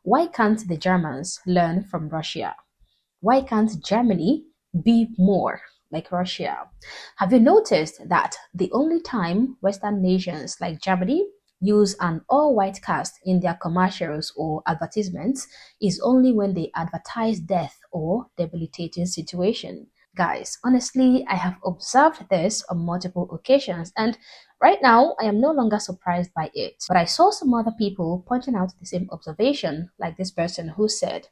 Why can't the Germans learn from Russia? Why can't Germany be more like Russia? Have you noticed that the only time Western nations like Germany use an all-white cast in their commercials or advertisements is only when they advertise death or debilitating situation? Guys, honestly, I have observed this on multiple occasions, and right now I am no longer surprised by it. But I saw some other people pointing out the same observation, like this person who said,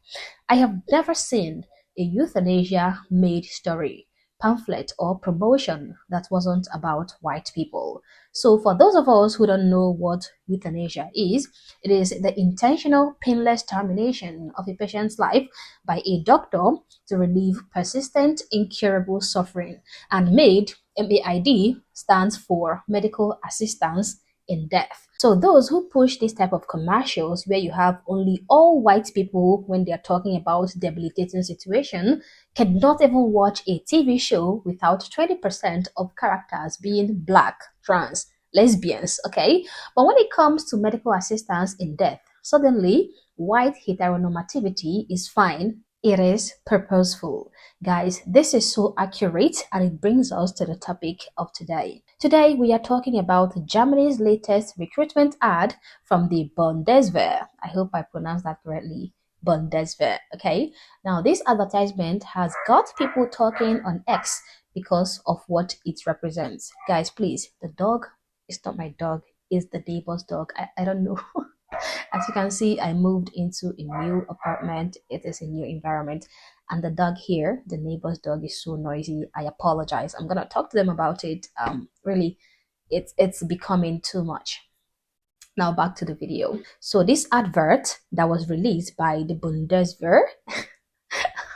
I have never seen a euthanasia made story, pamphlet, or promotion that wasn't about white people. So, for those of us who don't know what euthanasia is, it is the intentional, painless termination of a patient's life by a doctor to relieve persistent, incurable suffering. And MAID stands for medical assistance in death. So those who push this type of commercials where you have only all white people when they're talking about debilitating situation cannot even watch a TV show without 20% of characters being black, trans, lesbians, okay? But when it comes to medical assistance in death, suddenly white heteronormativity is fine. It is purposeful. Guys, this is so accurate and it brings us to the topic of today. Today, we are talking about Germany's latest recruitment ad from the Bundeswehr. I hope I pronounced that correctly. Bundeswehr, okay? Now, this advertisement has got people talking on X because of what it represents. Guys, please, the dog is not my dog, it's the neighbor's dog. I don't know. As you can see, I moved into a new apartment. It is a new environment. And the dog here, the neighbor's dog, is so noisy. I apologize. I'm gonna talk to them about it. Really, it's becoming too much. Now back to the video. So this advert that was released by the Bundeswehr,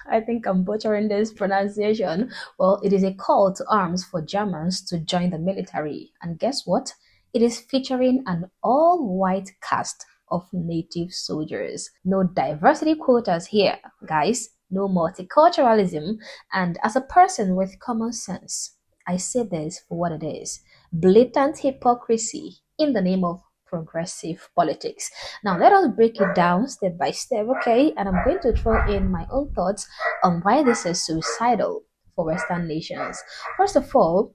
I think I'm butchering this pronunciation. Well, it is a call to arms for Germans to join the military. And guess what? It is featuring an all-white cast of native soldiers. No diversity quotas here, guys. No multiculturalism. And as a person with common sense, I say this for what it is. Blatant hypocrisy in the name of progressive politics. Now let us break it down step by step, okay? And I'm going to throw in my own thoughts on why this is suicidal for Western nations. First of all,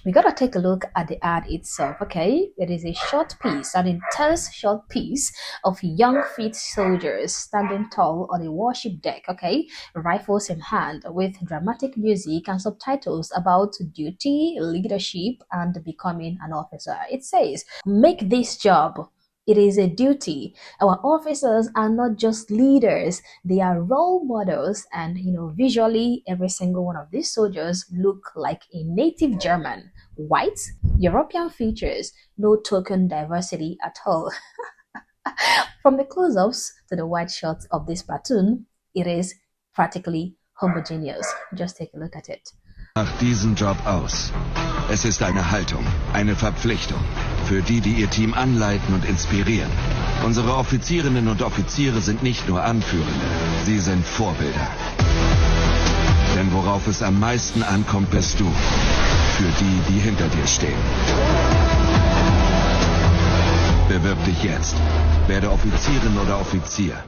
we gotta take a look at the ad itself, okay? It is a short piece, an intense short piece of young fit soldiers standing tall on a warship deck, okay? Rifles in hand with dramatic music and subtitles about duty, leadership, and becoming an officer. It says, make this job. It is a duty. Our officers are not just leaders, they are role models. And, visually, every single one of these soldiers look like a native German. White, European features, no token diversity at all. From the close-ups to the wide shots of this platoon, it is practically homogeneous. Just take a look at it. Macht diesen Job aus. Es ist eine Haltung, eine Verpflichtung für die, die ihr Team anleiten und inspirieren. Unsere Offizierinnen und Offiziere sind nicht nur Anführende, sie sind Vorbilder. Denn worauf es am meisten ankommt, bist du. Für die, die hinter dir stehen. Bewirb dich jetzt. Werde Offizierin oder Offizier.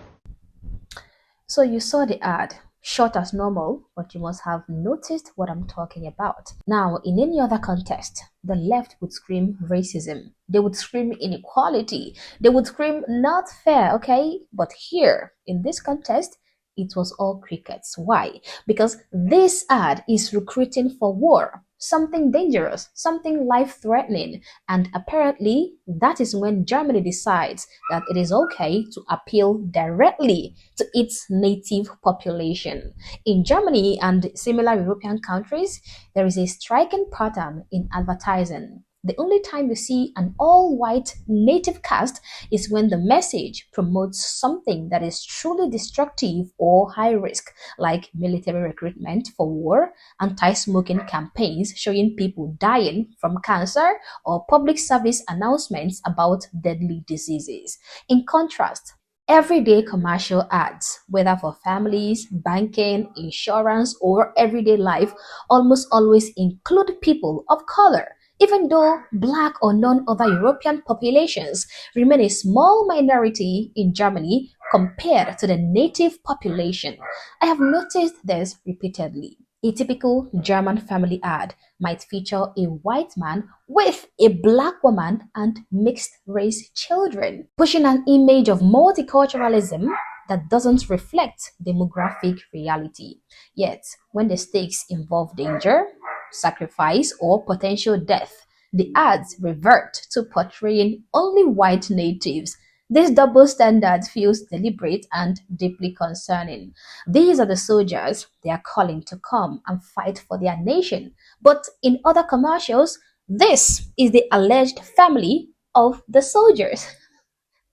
So you saw the ad. Short as normal, but you must have noticed what I'm talking about. Now, in any other context, the left would scream racism. They would scream inequality. They would scream not fair, okay? But here, in this context, it was all crickets. Why? Because this ad is recruiting for war. Something dangerous, something life-threatening. And apparently, that is when Germany decides that it is okay to appeal directly to its native population. In Germany and similar European countries, there is a striking pattern in advertising. The only time you see an all-white native cast is when the message promotes something that is truly destructive or high risk, like military recruitment for war, anti-smoking campaigns showing people dying from cancer, or public service announcements about deadly diseases. In contrast, everyday commercial ads, whether for families, banking, insurance, or everyday life, almost always include people of color. Even though Black or non-other European populations remain a small minority in Germany, compared to the native population. I have noticed this repeatedly. A typical German family ad might feature a white man with a black woman and mixed race children, pushing an image of multiculturalism that doesn't reflect demographic reality. Yet, when the stakes involve danger, sacrifice, or potential death, the ads revert to portraying only white natives. This double standard feels deliberate and deeply concerning. These are the soldiers they are calling to come and fight for their nation. But in other commercials, this is the alleged family of the soldiers.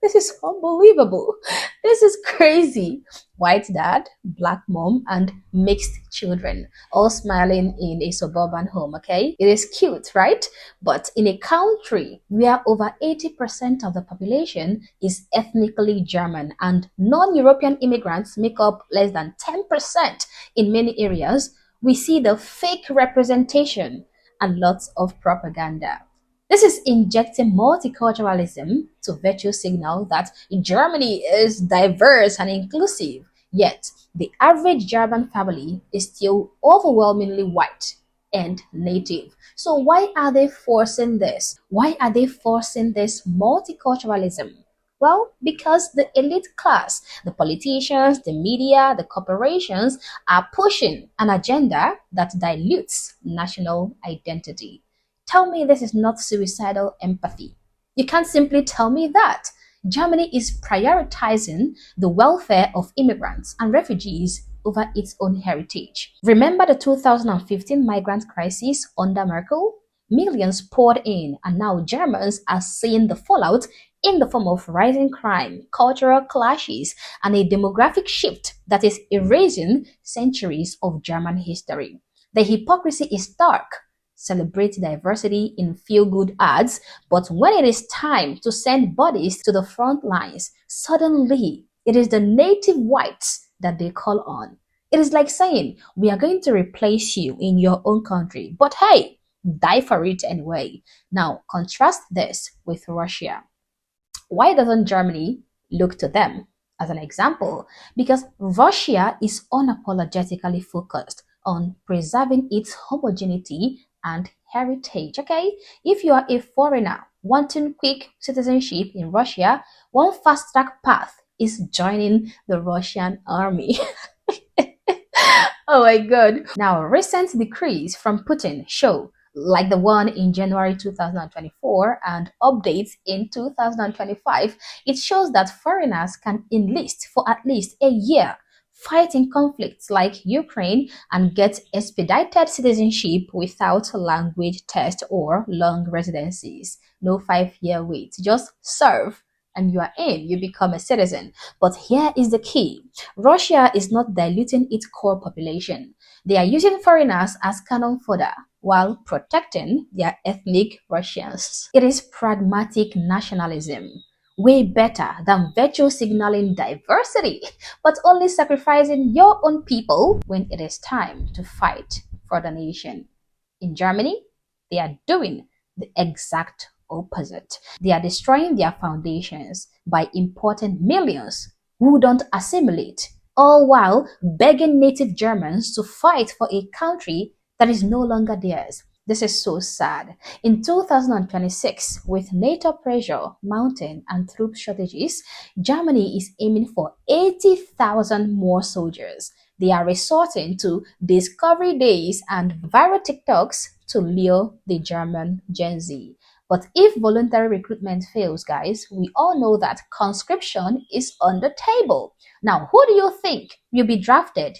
This is unbelievable. This is crazy. White dad, black mom, and mixed children, all smiling in a suburban home, okay? It is cute, right? But in a country where over 80% of the population is ethnically German and non European immigrants make up less than 10% in many areas, we see the fake representation and lots of propaganda. This is injecting multiculturalism to virtue signal that Germany is diverse and inclusive. Yet, the average German family is still overwhelmingly white and native. So why are they forcing this? Why are they forcing this multiculturalism? Well, because the elite class, the politicians, the media, the corporations are pushing an agenda that dilutes national identity. Tell me this is not suicidal empathy. You can't simply tell me that. Germany is prioritizing the welfare of immigrants and refugees over its own heritage. Remember the 2015 migrant crisis under Merkel? Millions poured in, and now Germans are seeing the fallout in the form of rising crime, cultural clashes, and a demographic shift that is erasing centuries of German history. The hypocrisy is stark. Celebrate diversity in feel-good ads, but when it is time to send bodies to the front lines, suddenly it is the native whites that they call on. It is like saying, we are going to replace you in your own country, but hey, die for it anyway. Now, contrast this with Russia. Why doesn't Germany look to them as an example? Because Russia is unapologetically focused on preserving its homogeneity and heritage. Okay, if you are a foreigner wanting quick citizenship in Russia, one fast track path is joining the Russian army. Oh my god. Now, recent decrees from Putin show, like the one in January 2024 and updates in 2025, it shows that foreigners can enlist for at least a year, fight in conflicts like Ukraine, and get expedited citizenship without language test or long residencies. No 5-year wait, just serve and you are in, you become a citizen. But here is the key. Russia is not diluting its core population. They are using foreigners as cannon fodder while protecting their ethnic Russians. It is pragmatic nationalism, way better than virtue signaling diversity, but only sacrificing your own people when it is time to fight for the nation. In Germany, they are doing the exact opposite. They are destroying their foundations by importing millions who don't assimilate, all while begging native Germans to fight for a country that is no longer theirs. This is so sad. In 2026, with NATO pressure mounting and troop shortages, Germany is aiming for 80,000 more soldiers. They are resorting to discovery days and viral TikToks to lure the German Gen Z. But if voluntary recruitment fails, guys, we all know that conscription is on the table. Now, who do you think will be drafted?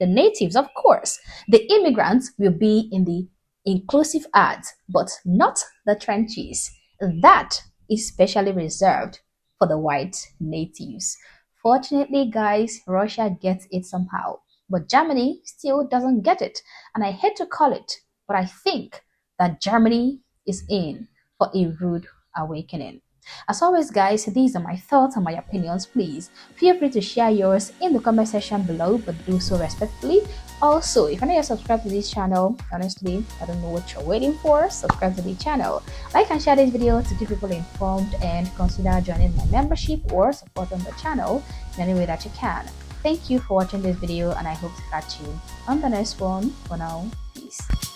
The natives, of course. The immigrants will be in the inclusive ads, but not the trenches. That is specially reserved for the white natives. Fortunately, guys, Russia gets it somehow, but Germany still doesn't get it. And I hate to call it, but I think that Germany is in for a rude awakening. As always, guys, these are my thoughts and my opinions. Please feel free to share yours in the comment section below, but do so respectfully. Also, if you're not yet subscribed to this channel, honestly, I don't know what you're waiting for. Subscribe to the channel, like and share this video to keep people informed, and consider joining my membership or supporting the channel in any way that you can. Thank you for watching this video, and I hope to catch you on the next one. For now, peace.